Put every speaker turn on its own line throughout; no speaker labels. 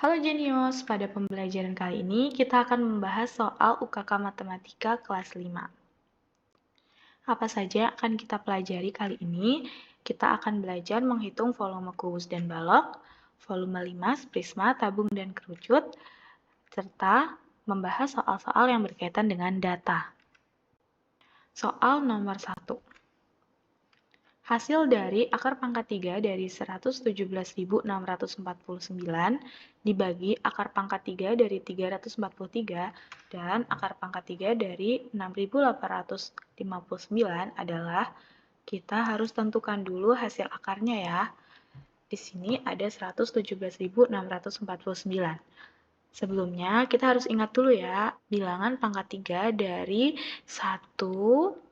Halo Jenius, pada pembelajaran kali ini kita akan membahas soal UKK Matematika kelas 5. Apa saja yang akan kita pelajari kali ini? Kita akan belajar menghitung volume kubus dan balok, volume limas, prisma, tabung, dan kerucut, serta membahas soal-soal yang berkaitan dengan data. Soal nomor 1. Hasil dari akar pangkat 3 dari 117.649 dibagi akar pangkat 3 dari 343 dan akar pangkat 3 dari 6.859 adalah, kita harus tentukan dulu hasil akarnya ya. Di sini ada 117.649. Sebelumnya kita harus ingat dulu ya, bilangan pangkat 3 dari 1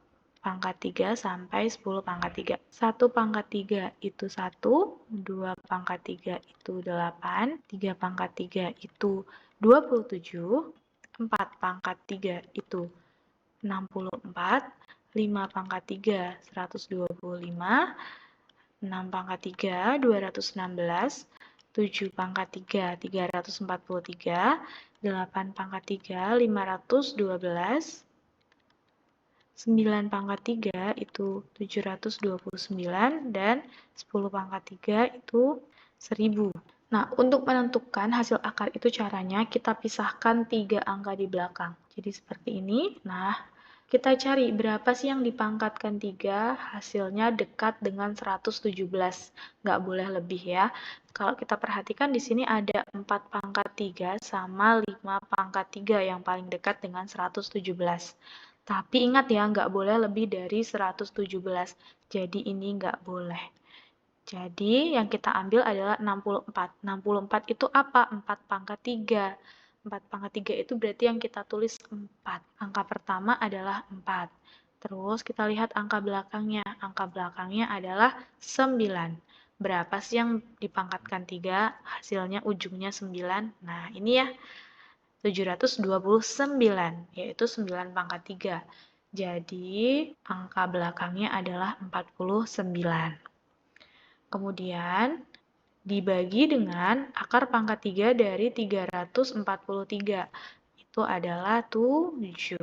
pangkat 3 sampai 10 pangkat 3. 1 pangkat 3 itu 1, 2 pangkat 3 itu 8, 3 pangkat 3 itu 27, 4 pangkat 3 itu 64, 5 pangkat 3 125, 6 pangkat 3 216, 7 pangkat 3 343, 8 pangkat 3 512, 9 pangkat 3 itu 729, dan 10 pangkat 3 itu 1000. Nah, untuk menentukan hasil akar itu caranya kita pisahkan 3 angka di belakang. Jadi seperti ini. Nah, kita cari berapa sih yang dipangkatkan 3, hasilnya dekat dengan 117. Nggak boleh lebih ya. Kalau kita perhatikan di sini ada 4 pangkat 3 sama 5 pangkat 3 yang paling dekat dengan 117. Tapi ingat ya, nggak boleh lebih dari 117. Jadi ini nggak boleh. Jadi yang kita ambil adalah 64. 64 itu apa? 4 pangkat 3. 4 pangkat 3 itu berarti yang kita tulis 4. Angka pertama adalah 4. Terus kita lihat angka belakangnya. Angka belakangnya adalah 9. Berapa sih yang dipangkatkan 3? Hasilnya ujungnya 9. Nah, ini ya. 729, yaitu 9 pangkat 3. Jadi, angka belakangnya adalah 49. Kemudian, dibagi dengan akar pangkat 3 dari 343. Itu adalah 7.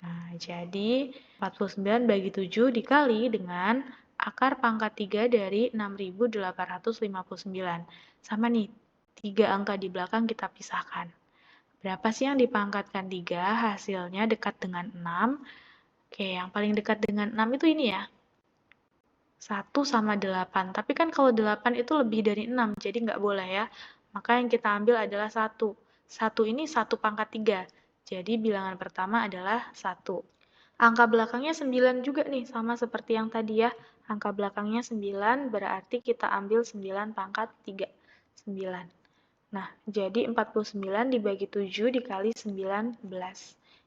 Nah, jadi 49 bagi 7 dikali dengan akar pangkat 3 dari 6.859. Sama nih, 3 angka di belakang kita pisahkan. Berapa sih yang dipangkatkan 3? Hasilnya dekat dengan 6. Oke, yang paling dekat dengan 6 itu ini ya. 1 sama 8. Tapi kan kalau 8 itu lebih dari 6, jadi nggak boleh ya. Maka yang kita ambil adalah 1. 1 ini 1 pangkat 3. Jadi bilangan pertama adalah 1. Angka belakangnya 9 juga nih, sama seperti yang tadi ya. Angka belakangnya 9, berarti kita ambil 9 pangkat 3. 9. Nah, jadi 49 dibagi 7 dikali 19.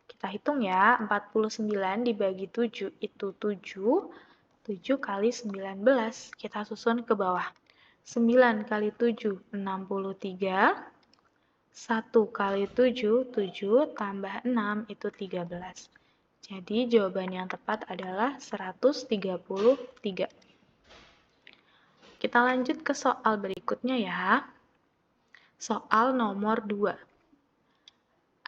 Kita hitung ya, 49 dibagi 7 itu 7. 7 kali 19. Kita susun ke bawah. 9 kali 7, 63. 1 kali 7, 7 tambah 6 itu 13. Jadi jawaban yang tepat adalah 133. Kita lanjut ke soal berikutnya ya. Soal nomor 2.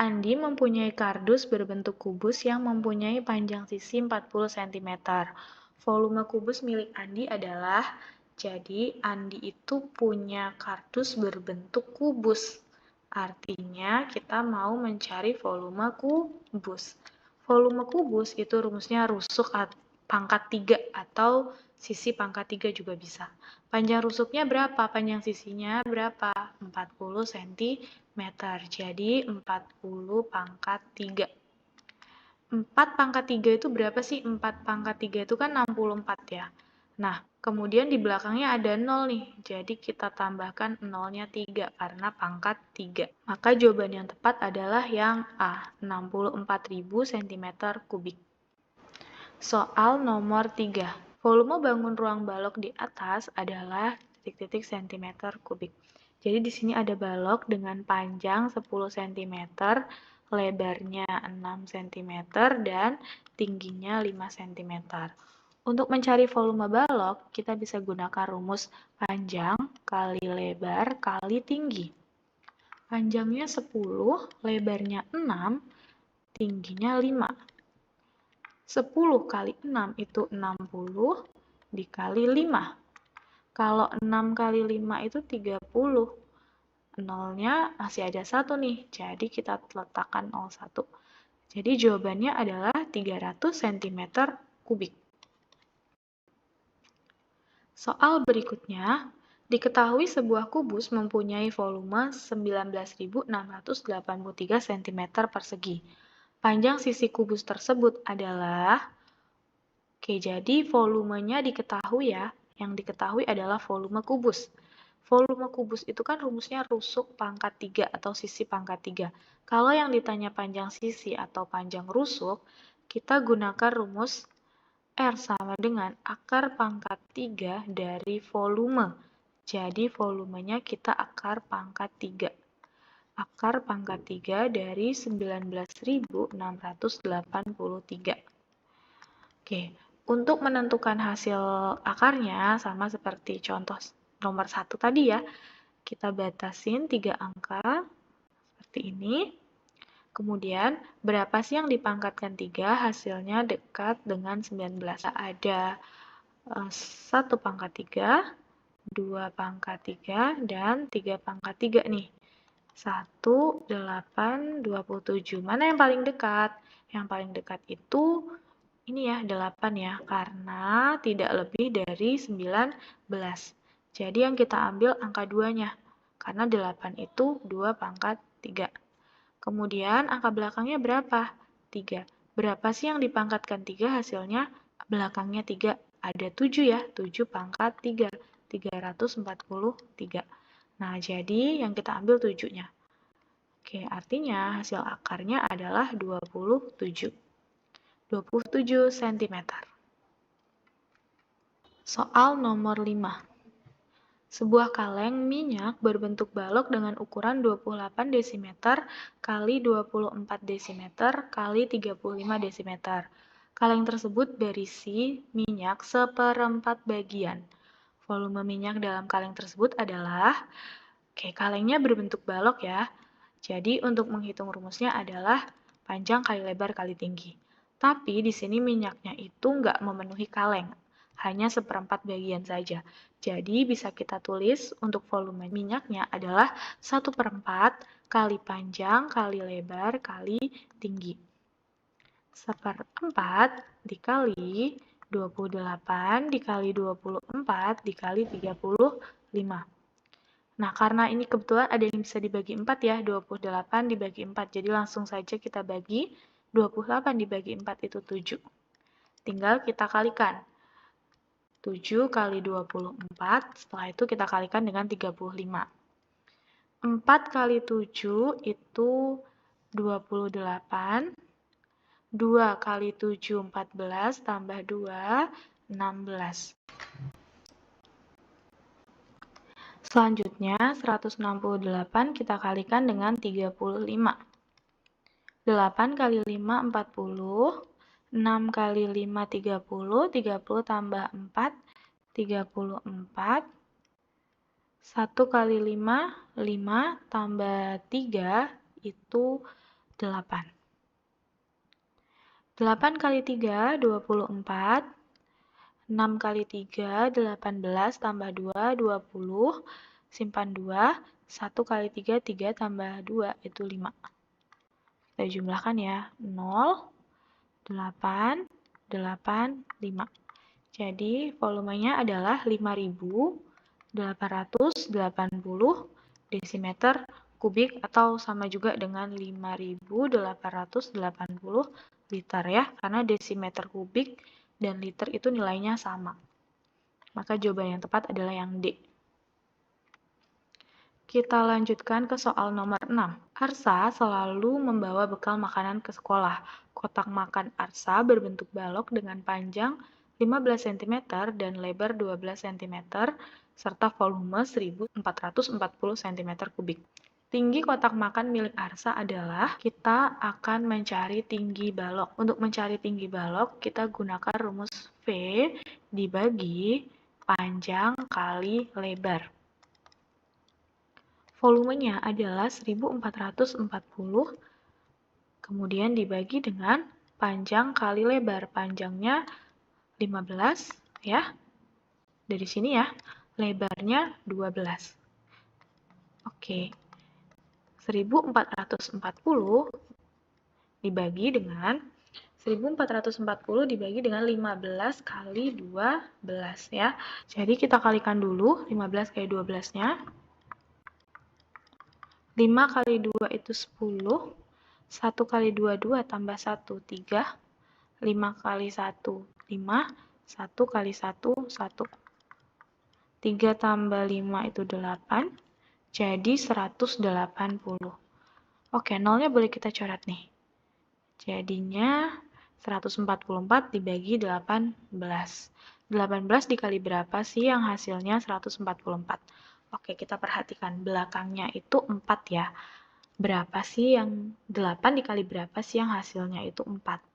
Andi mempunyai kardus berbentuk kubus yang mempunyai panjang sisi 40 cm. Volume kubus milik Andi adalah, jadi Andi itu punya kardus berbentuk kubus. Artinya kita mau mencari volume kubus. Volume kubus itu rumusnya rusuk pangkat 3 atau sisi pangkat 3 juga bisa. Panjang rusuknya berapa? Panjang sisinya berapa? 40 cm. Jadi 40 pangkat 3. 4 pangkat 3 itu berapa sih? 4 pangkat 3 itu kan 64 ya. Nah, kemudian di belakangnya ada 0 nih. Jadi kita tambahkan 0-nya 3 karena pangkat 3. Maka jawaban yang tepat adalah yang A, 64.000 cm3. Soal nomor 3. Volume bangun ruang balok di atas adalah titik-titik cm3. Jadi di sini ada balok dengan panjang 10 cm, lebarnya 6 cm, dan tingginya 5 cm. Untuk mencari volume balok, kita bisa gunakan rumus panjang kali lebar kali tinggi. Panjangnya 10, lebarnya 6, tingginya 5. 10 kali 6 itu 60 dikali 5. Kalau 6 kali 5 itu 30. Nolnya masih ada 1 nih, jadi kita letakkan 01. Jadi jawabannya adalah 300 cm kubik. Soal berikutnya, diketahui sebuah kubus mempunyai volume 19.683 cm persegi. Panjang sisi kubus tersebut adalah, jadi volumenya diketahui ya, yang diketahui adalah volume kubus. Volume kubus itu kan rumusnya rusuk pangkat 3 atau sisi pangkat 3. Kalau yang ditanya panjang sisi atau panjang rusuk, kita gunakan rumus R sama dengan akar pangkat 3 dari volume. Jadi volumenya kita akar pangkat 3. Akar pangkat 3 dari 19.683. Oke, untuk menentukan hasil akarnya sama seperti contoh nomor 1 tadi ya. Kita batasin 3 angka seperti ini. Kemudian, berapa sih yang dipangkatkan 3? Hasilnya dekat dengan 19. Ada 1 pangkat 3, 2 pangkat 3, dan 3 pangkat 3 nih. 1, 8, 27. Mana yang paling dekat? Yang paling dekat itu ini ya, 8 ya, karena tidak lebih dari 19. Jadi yang kita ambil angka 2-nya, karena 8 itu 2 pangkat 3. Kemudian angka belakangnya berapa? 3. Berapa sih yang dipangkatkan 3 hasilnya? Belakangnya 3. Ada 7 ya, 7 pangkat 3. 343. Nah, jadi yang kita ambil 7-nya. Oke, artinya hasil akarnya adalah 27. 27 cm. Soal nomor 5. Sebuah kaleng minyak berbentuk balok dengan ukuran 28 dm kali 24 dm kali 35 dm. Kaleng tersebut berisi minyak seperempat bagian. Volume minyak dalam kaleng tersebut adalah, kalengnya berbentuk balok ya. Jadi untuk menghitung rumusnya adalah panjang kali lebar kali tinggi. Tapi di sini minyaknya itu nggak memenuhi kaleng, hanya seperempat bagian saja. Jadi bisa kita tulis untuk volume minyaknya adalah 1/4 kali panjang kali lebar kali tinggi. 1/4 dikali 28 dikali 24 dikali 35. Nah, karena ini kebetulan ada yang bisa dibagi 4 ya, 28 dibagi 4. Jadi langsung saja kita bagi, 28 dibagi 4 itu 7. Tinggal kita kalikan. 7 kali 24, setelah itu kita kalikan dengan 35. 4 kali 7 itu 28. 2 kali 7, 14, tambah 2, 16. Selanjutnya, 168 kita kalikan dengan 35. 8 kali 5, 40. 6 kali 5, 30. 30 tambah 4, 34. 1 kali 5, 5. Tambah 3, itu 8. 8 kali 3, 24. 6 kali 3, 18. Tambah 2, 20. Simpan 2. 1 kali 3, 3 tambah 2, itu 5. Kita jumlahkan ya, 0, 8, 8, 5. Jadi volumenya adalah 5.880 desimeter kubik atau sama juga dengan 5.880 liter ya, karena desimeter kubik dan liter itu nilainya sama. Maka jawaban yang tepat adalah yang D. Kita lanjutkan ke soal nomor 6. Arsa selalu membawa bekal makanan ke sekolah. Kotak makan Arsa berbentuk balok dengan panjang 15 cm dan lebar 12 cm, serta volume 1440 cm kubik. Tinggi kotak makan milik Arsa adalah, kita akan mencari tinggi balok. Untuk mencari tinggi balok, kita gunakan rumus V dibagi panjang kali lebar. volumenya adalah 1440, kemudian dibagi dengan panjang kali lebar. Panjangnya 15 ya. Dari sini ya, lebarnya 12. Oke. 1440 dibagi dengan 1440 dibagi dengan 15 kali 12 ya. Jadi kita kalikan dulu 15 kali 12-nya. 5 kali 2 itu 10. 1 kali 2, 2 tambah 1, 3. 5 kali 1, 5. 1 kali 1, 1. 3 tambah 5 itu 8. Jadi 180. Oke, nolnya boleh kita coret nih. Jadinya 144 dibagi 18. 18 dikali berapa sih yang hasilnya 144? Oke, kita perhatikan belakangnya itu 4 ya. Berapa sih yang 8 dikali berapa sih yang hasilnya itu 4?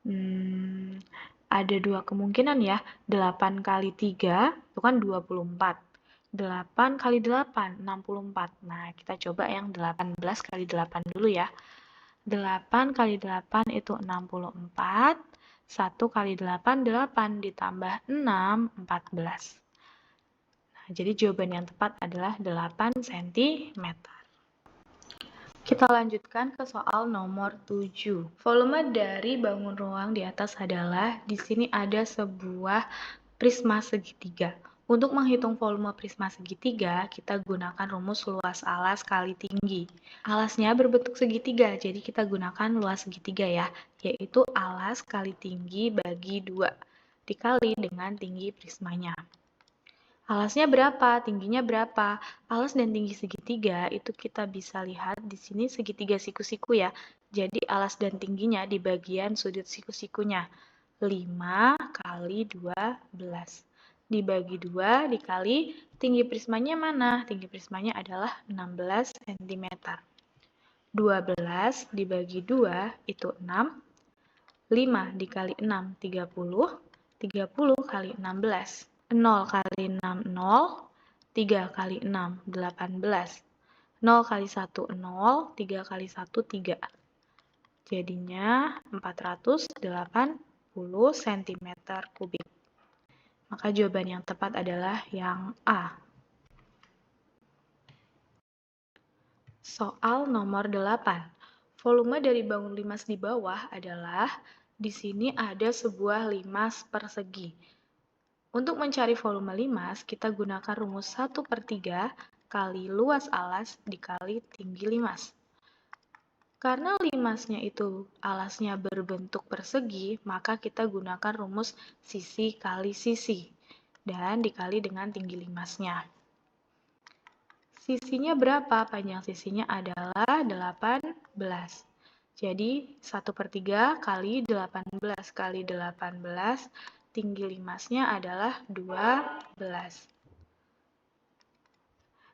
Ada dua kemungkinan ya. 8 kali 3 itu kan 24. 8 kali 8, 64. Nah, kita coba yang 18 kali 8 dulu ya. 8 kali 8 itu 64. 1 kali 8, 8 ditambah 6, 14. Nah, jadi jawaban yang tepat adalah 8 cm. Kita lanjutkan ke soal nomor 7. Volume dari bangun ruang di atas adalah, di sini ada sebuah prisma segitiga. Untuk menghitung volume prisma segitiga, kita gunakan rumus luas alas kali tinggi. Alasnya berbentuk segitiga, jadi kita gunakan luas segitiga ya, yaitu alas kali tinggi bagi 2, dikali dengan tinggi prismanya. Alasnya berapa? Tingginya berapa? Alas dan tinggi segitiga itu kita bisa lihat di sini segitiga siku-siku ya. Jadi alas dan tingginya di bagian sudut siku-sikunya. 5 kali 12. Dibagi 2 dikali tinggi prismanya mana? Tinggi prismanya adalah 16 cm. 12 dibagi 2 itu 6. 5 dikali 6, 30. 30 kali 16. 0 kali 6, 0. 3 kali 6, 18. 0 kali 1, 0. 3 kali 1, 3. Jadinya 480 cm kubik. Maka jawaban yang tepat adalah yang A. Soal nomor 8. Volume dari bangun limas di bawah adalah, di sini ada sebuah limas persegi. Untuk mencari volume limas, kita gunakan rumus 1/3 kali luas alas dikali tinggi limas. Karena limasnya itu alasnya berbentuk persegi, maka kita gunakan rumus sisi kali sisi dan dikali dengan tinggi limasnya. Sisinya berapa? Panjang sisinya adalah 18. Jadi 1/3 kali 18 kali 18, tinggi limasnya adalah 12.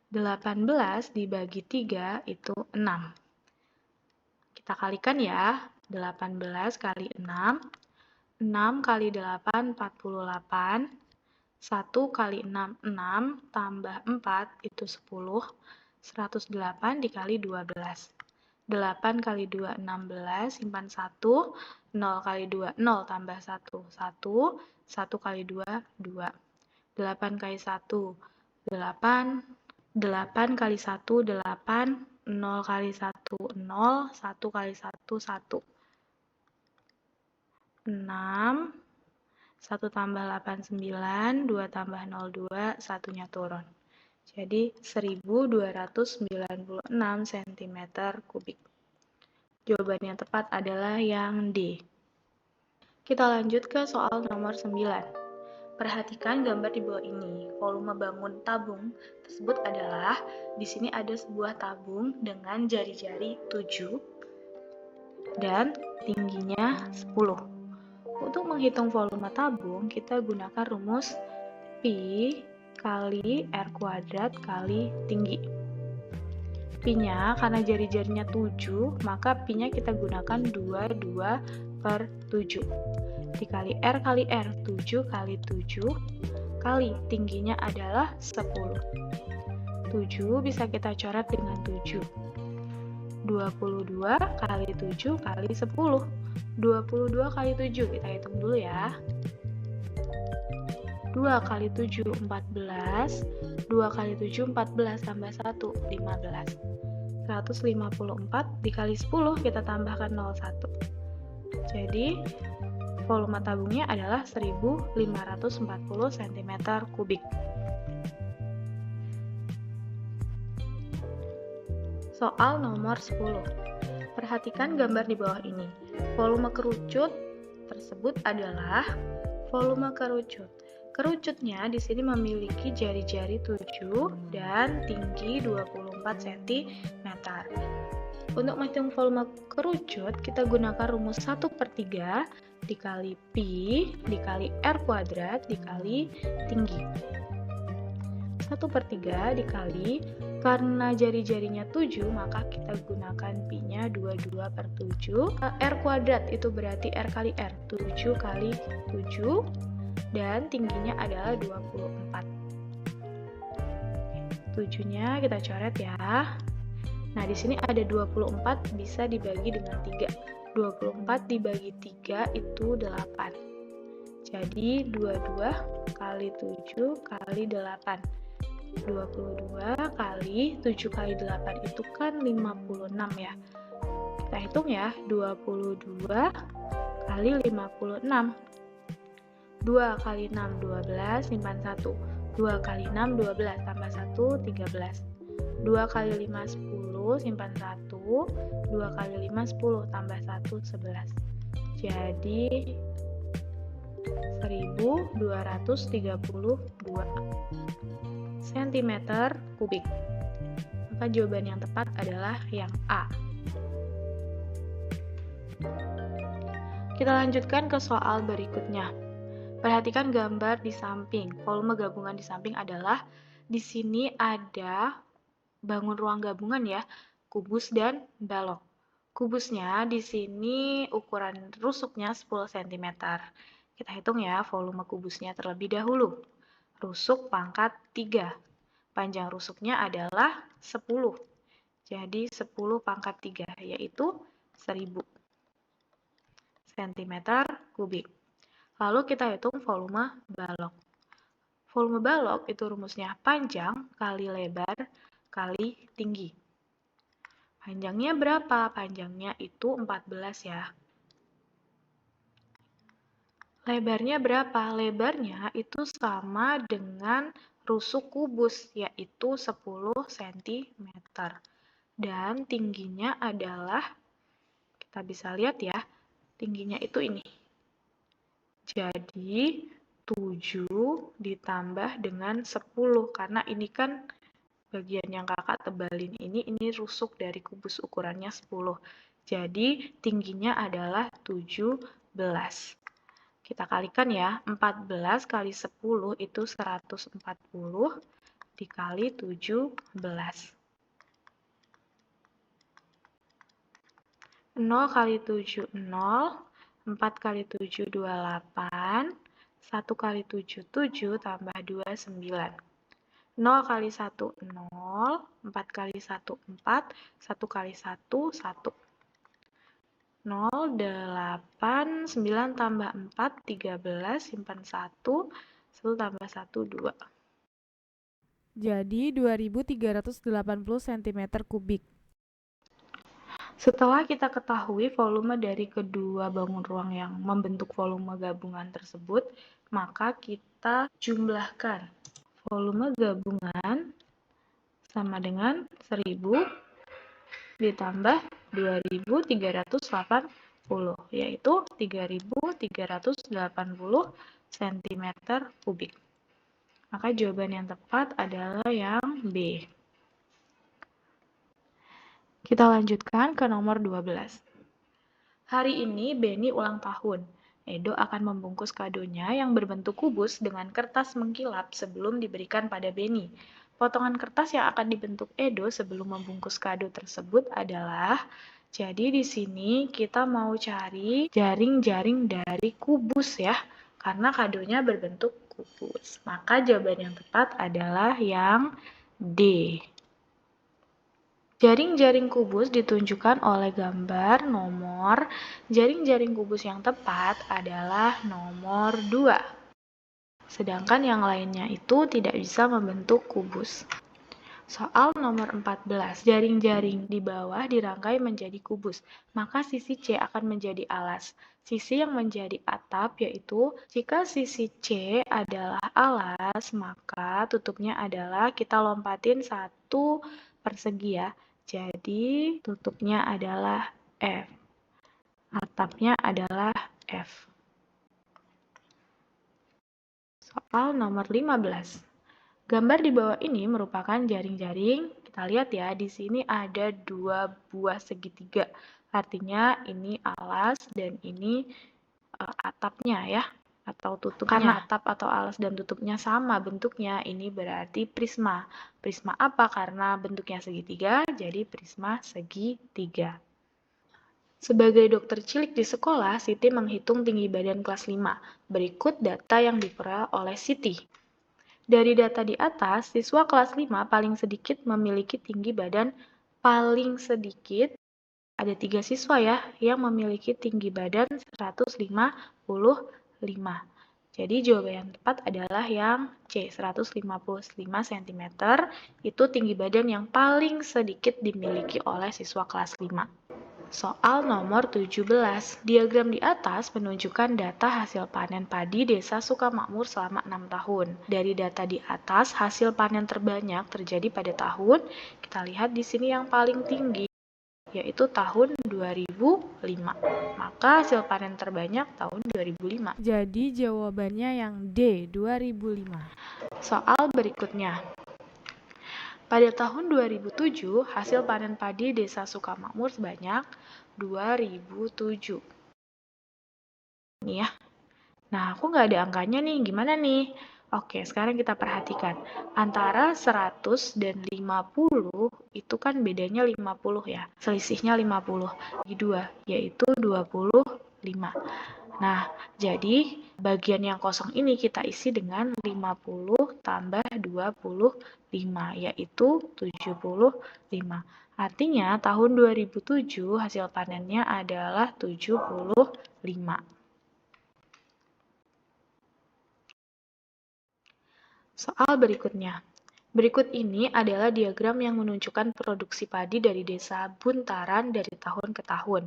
18 dibagi 3 itu 6. Kita kalikan ya, 18 kali 6, 6 kali 8, 48, 1 kali 6, 6, tambah 4 itu 10, 108 dikali 12. 8 kali 2, 16, simpan 1, 0 kali 2, 0 tambah 1, 1, 1 kali 2, 2. 8 kali 1, 8, 8 kali 1, 8, 0 kali 1, 0, 1 kali 1, 1. 6, 1 tambah 8, 9, 2 tambah 0, 2, 1-nya turun. Jadi 1296 cm kubik. Jawaban yang tepat adalah yang D. Kita lanjut ke soal nomor 9. Perhatikan gambar di bawah ini. Volume bangun tabung tersebut adalah, di sini ada sebuah tabung dengan jari-jari 7 dan tingginya 10. Untuk menghitung volume tabung, kita gunakan rumus Pi kali R kuadrat kali tinggi. Pi-nya, karena jari-jarinya 7, maka Pi-nya kita gunakan 22/7. Dikali R kali R, 7 kali 7, kali tingginya adalah 10. 7 bisa kita coret dengan 7. 22 kali 7 kali 10. 22 kali 7, kita hitung dulu ya. 2 kali 7, 14. 2 kali 7, 14 tambah 1, 15. 154 dikali 10, kita tambahkan 01. Jadi, volume tabungnya adalah 1540 cm3. Soal nomor 10. Perhatikan gambar di bawah ini. Volume kerucut tersebut adalah volume kerucut. Kerucutnya di sini memiliki jari-jari 7 dan tinggi 24 cm. Untuk menghitung volume kerucut, kita gunakan rumus 1/3 dikali pi dikali r kuadrat dikali tinggi. 1/3 dikali, karena jari-jarinya 7, maka kita gunakan pi-nya 22/7. R kuadrat itu berarti R kali R, 7 kali 7, dan tingginya adalah 24. 7-nya kita coret ya. Nah, di sini ada 24 bisa dibagi dengan 3. 24 dibagi 3 itu 8. Jadi 22 kali 7 kali 8. 22 kali 7 kali 8 itu kan 56 ya. Kita hitung ya, 22 kali 56. 2 kali 6, 12, simpan 1. 2 kali 6, 12, tambah 1, 13. 2 kali 5, 10, simpan 1. 2 kali 5, 10, tambah 1, 11. Jadi 1232 cm3. Maka jawaban yang tepat adalah yang A. Kita lanjutkan ke soal berikutnya. Perhatikan gambar di samping. Volume gabungan di samping adalah, di sini ada bangun ruang gabungan ya, kubus dan balok. Kubusnya di sini ukuran rusuknya 10 cm. Kita hitung ya volume kubusnya terlebih dahulu. Rusuk pangkat 3. Panjang rusuknya adalah 10. Jadi 10 pangkat 3 yaitu 1000 cm3. Lalu kita hitung volume balok. Volume balok itu rumusnya panjang kali lebar kali tinggi. Panjangnya berapa? Panjangnya itu 14 ya. Lebarnya berapa? Lebarnya itu sama dengan rusuk kubus, yaitu 10 cm. Dan tingginya adalah, kita bisa lihat ya, tingginya itu ini. Jadi 7 ditambah dengan 10, karena ini kan bagian yang kakak tebalin ini rusuk dari kubus ukurannya 10. Jadi tingginya adalah 17. Kita kalikan ya, 14 kali 10 itu 140 dikali 17. 0 kali 7, 0. 4 kali 7, 28. 1 kali 7, 7. Tambah 2, 9. 0 kali 1, 0. 4 kali 1, 4. 1 kali 1, 1. 0, 8, 9 tambah 4, 13, simpan 1, 1 tambah 1, 2.
Jadi 2380 cm3.
Setelah kita ketahui volume dari kedua bangun ruang yang membentuk volume gabungan tersebut, maka kita jumlahkan. Volume gabungan sama dengan 1000 ditambah 2380, yaitu 3380 cm3. Maka jawaban yang tepat adalah yang B. Kita lanjutkan ke nomor 12. Hari ini Benny ulang tahun. Edo akan membungkus kadonya yang berbentuk kubus dengan kertas mengkilap sebelum diberikan pada Benny. Potongan kertas yang akan dibentuk Edo sebelum membungkus kado tersebut adalah, jadi di sini kita mau cari jaring-jaring dari kubus ya, karena kadonya berbentuk kubus. Maka jawaban yang tepat adalah yang D. Jaring-jaring kubus ditunjukkan oleh gambar nomor. Jaring-jaring kubus yang tepat adalah nomor 2. Sedangkan yang lainnya itu tidak bisa membentuk kubus. Soal nomor 14, jaring-jaring di bawah dirangkai menjadi kubus, maka sisi C akan menjadi alas. Sisi yang menjadi atap yaitu jika sisi C adalah alas, maka tutupnya adalah kita lompatin 1 persegi ya. Jadi tutupnya adalah F. Atapnya adalah F. Soal nomor 15. Gambar di bawah ini merupakan jaring-jaring. Kita lihat ya, di sini ada 2 buah segitiga. Artinya ini alas dan ini atapnya ya, atau tutupnya. Karena atap atau alas dan tutupnya sama bentuknya, ini berarti prisma. Prisma apa? Karena bentuknya segitiga, jadi prisma segitiga. Sebagai dokter cilik di sekolah, Siti menghitung tinggi badan kelas 5. Berikut data yang diperoleh oleh Siti. Dari data di atas, siswa kelas 5 paling sedikit memiliki tinggi badan paling sedikit. Ada 3 siswa ya yang memiliki tinggi badan 155. Jadi jawaban yang tepat adalah yang C, 155 cm. Itu tinggi badan yang paling sedikit dimiliki oleh siswa kelas 5. Soal nomor 17. Diagram di atas menunjukkan data hasil panen padi Desa Sukamakmur selama 6 tahun. Dari data di atas, hasil panen terbanyak terjadi pada tahun, kita lihat di sini yang paling tinggi, yaitu tahun 2005. Maka hasil panen terbanyak tahun 2005.
Jadi jawabannya yang D, 2005.
Soal berikutnya. Pada tahun 2007, hasil panen padi Desa Sukamakmur sebanyak 2007. Ini ya. Nah, aku nggak ada angkanya nih, gimana nih? Oke, sekarang kita perhatikan. Antara 100 dan 50, itu kan bedanya 50 ya. Selisihnya 50. Bagi 2, yaitu 25. Nah, jadi bagian yang kosong ini kita isi dengan 50 tambah 25, yaitu 75. Artinya tahun 2007 hasil panennya adalah 75. Soal berikutnya. Berikut ini adalah diagram yang menunjukkan produksi padi dari Desa Buntaran dari tahun ke tahun.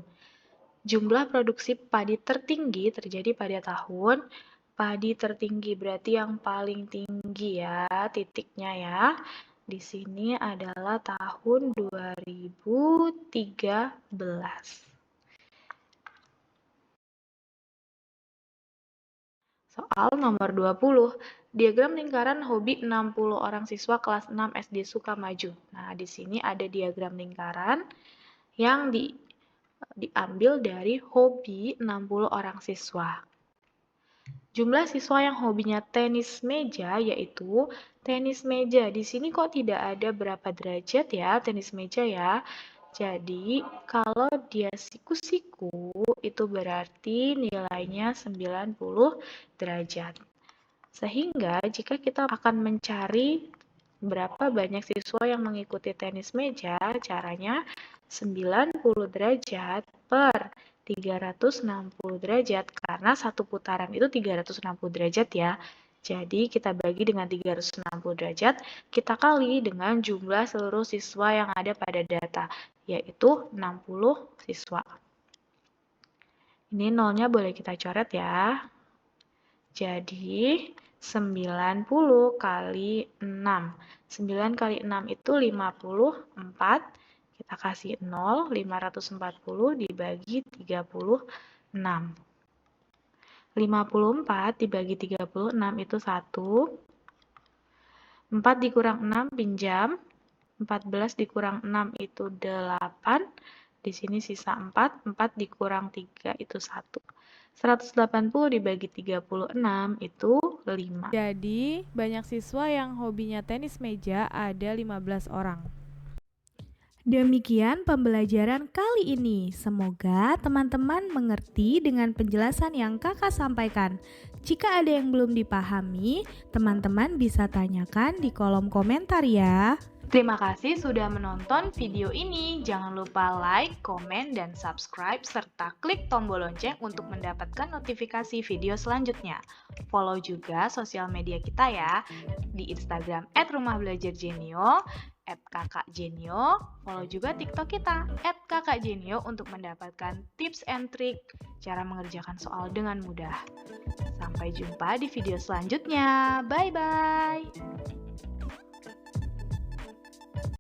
Jumlah produksi padi tertinggi terjadi pada tahun padi tertinggi, berarti yang paling tinggi ya, titiknya ya. Di sini adalah tahun 2013. Soal nomor 20. Diagram lingkaran hobi 60 orang siswa kelas 6 SD Sukamaju. Nah, di sini ada diagram lingkaran yang diambil dari hobi 60 orang siswa. Jumlah siswa yang hobinya tenis meja yaitu tenis meja. Di sini kok tidak ada berapa derajat ya tenis meja ya. Jadi kalau dia siku-siku itu berarti nilainya 90 derajat. Sehingga jika kita akan mencari berapa banyak siswa yang mengikuti tenis meja, caranya 90 derajat per 360 derajat, karena satu putaran itu 360 derajat ya. Jadi kita bagi dengan 360 derajat, kita kali dengan jumlah seluruh siswa yang ada pada data, yaitu 60 siswa. Ini nolnya boleh kita coret ya. Jadi 90 kali 6. 9 kali 6 itu 54. Kita kasih 0, 540 dibagi 36. 54 dibagi 36 itu 1. 4 dikurang 6 pinjam. 14 dikurang 6 itu 8. Di sini sisa 4. 4 dikurang 3 itu 1. 180 dibagi 36 itu 5.
Jadi, banyak siswa yang hobinya tenis meja ada 15 orang. Demikian pembelajaran kali ini. Semoga teman-teman mengerti dengan penjelasan yang kakak sampaikan. Jika ada yang belum dipahami, teman-teman bisa tanyakan di kolom komentar ya.
Terima kasih sudah menonton video ini. Jangan lupa like, komen, dan subscribe, serta klik tombol lonceng untuk mendapatkan notifikasi video selanjutnya. Follow juga sosial media kita ya, di Instagram @rumahdbelajarjenio, @kakakjenio, follow juga TikTok kita, @kakakjenio untuk mendapatkan tips and trik cara mengerjakan soal dengan mudah. Sampai jumpa di video selanjutnya. Bye-bye!